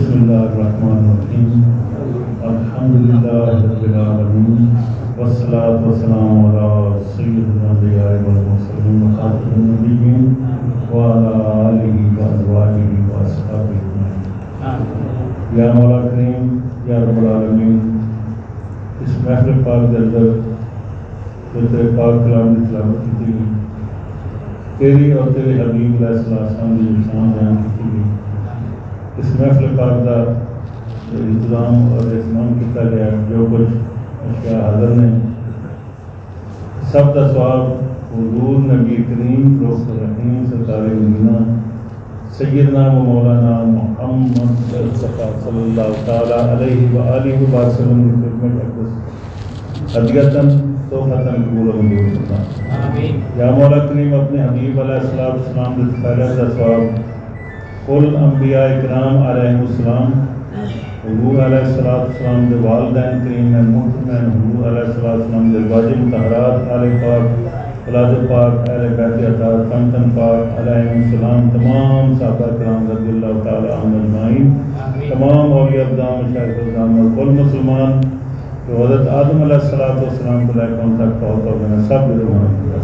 بسم اللہ الرحمن الرحیم الحمد للہ رب العالمین والصلاة والسلام علی سیدنا الانبیاء والمرسلین خاتم النبیین وعلی آلہ وازواجہ واصحابہ اجمعین۔ یا مولا کریم یا رب العالمین، اس محفل پاک کے اندر جو تیرے پاک کلام کی تلاوت کی گئی، تیری اور تیرے حبیب علیہ السلام کی شان بیان کی گئی، اس محفل پاک کا انتظام اور اہتمام کیا گیا، جو کچھ اشیاء حاضر نے، سب کا ثواب حضور نبی کریم رؤوف الرحیم سرکار مدینہ سیدنا و مولانا محمد مصطفیٰ صلی اللہ تعالیٰ علیہ وآلہ وسلم کی خدمت اقدس ہدیۃً تحفۃً قبول و منظور فرما۔ یا مولا کریم، اپنے حبیب علیہ السلام کے پہلے کا ثواب کل انبیاء کرام علیہ السلام، حضور علیہ السلام کے والدین کریم محترمین، حضور علیہ السلام کے واجب مطہرات، آل پاک، اولاد پاک، اہل بیت اطہار، کنتن پاک علیہ السلام، تمام صحابہ کرام رضی اللہ تعالیٰ عنہم اجمعین، تمام اولیاء اقدام، مشائخ اقدام اور کل مسلمان جو حضرت آدم علیہ السلام کو لے کر ان تک پہنچ ہو گئے،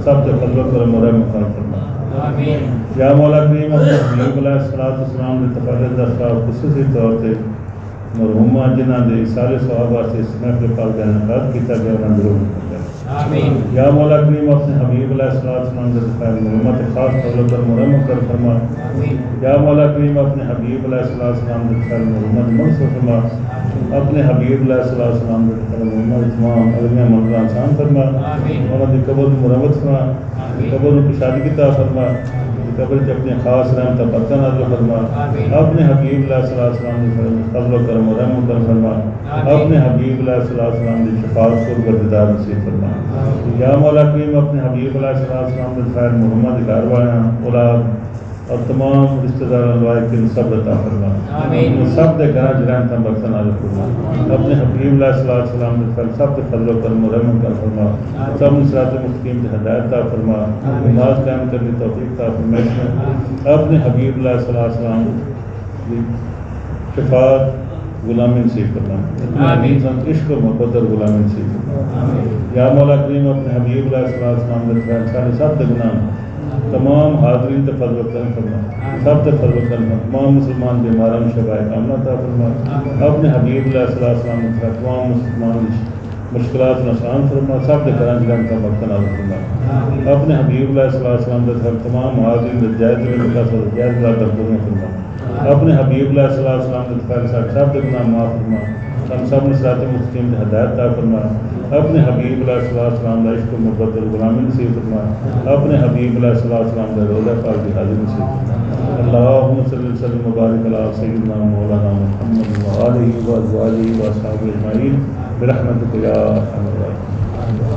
سب سے فضل و کرم و رحمت فرما۔ یا مولا کریم، اپنے حبیب علیہ السلام کے تقرر دستہ خصوصی طور سے مرحومہ جنہاں دے سارے ثواب واسطے اس محفل پاک کا انعقاد کیا گیا، انہاں ضرور کریں۔ یا مولا کریم، اپنے حبیب علیہ السلام کے تقرر محمد خاص فضل و کرم و رحمت فرما۔ یا مولا کریم، اپنے حبیب علیہ السلام کے تقرر محمد منصور فرما، اپنے حبیب علیہ السلام کے تقرر محمد تمام علمیہ مرضان آسان فرما، انہاں دی قبر مرمت فرما، قبر کشادگی عطا فرما، قبر سے اپنے خاص رحمت برکت نازل فرما، اپنے حبیب علیہ السلام کے فضل و کرم و رحمت فرما، اپنے حبیب علیہ السلام کی شفاعت کو دیدار نصیب فرما۔ یا مولا کریم، اپنے حبیب علیہ السلام کے خیر محمد گھر والوں، اولاد اور تمام رشتہ داروں کے سب عطا فرما، سب کے گھر رحمت برکت نازل فرما، اپنے حبیب علیہ السلام کے سب کے فضل و کرم و رحمت فرما، سب صراط مستقیم کی ہدایت عطا فرما، نماز قائم کرنے کی توفیق عطا فرما، اپنے حبیب علیہ السلام کی شفاعت غلامی نصیب فرما، اپنے عشق و محبت اور غلامی نصیب فرما۔ یا مولا کریم، اپنے حبیب علیہ السلام کے سارے سب گناہ تمام حاضرین تے فضل و کرم فرما، سب تے فضل و کرم فرما، تمام مسلمان بیماروں شفائے کاملہ عطا فرما، اپنے حبیب علیہ السلام کے تمام مسلمان مشکلات آسان فرما، سب کے گھراں رحمت برکت نازل فرما، اپنے حبیب علیہ السلام کے تمام حاضرین جائز جائز پورا فرما، اپنے حبیب علیہ السلام کے سب کے گناہ معاف فرما، ہم سب نے صراط مستقیم کی ہدایت عطا فرما، اپنے حبیب علیہ السلام کا عشق و محبت اور غلامی نصیب فرما، اپنے حبیب علیہ السلام کا روضہ پاک کی حاضری نصیب فرما۔ اللہم صلی وسلم وبارک علی سیدنا مولانا محمد وآلہ وازواجہ واصحابہ اجمعین برحمتک یا ارحم الراحمین۔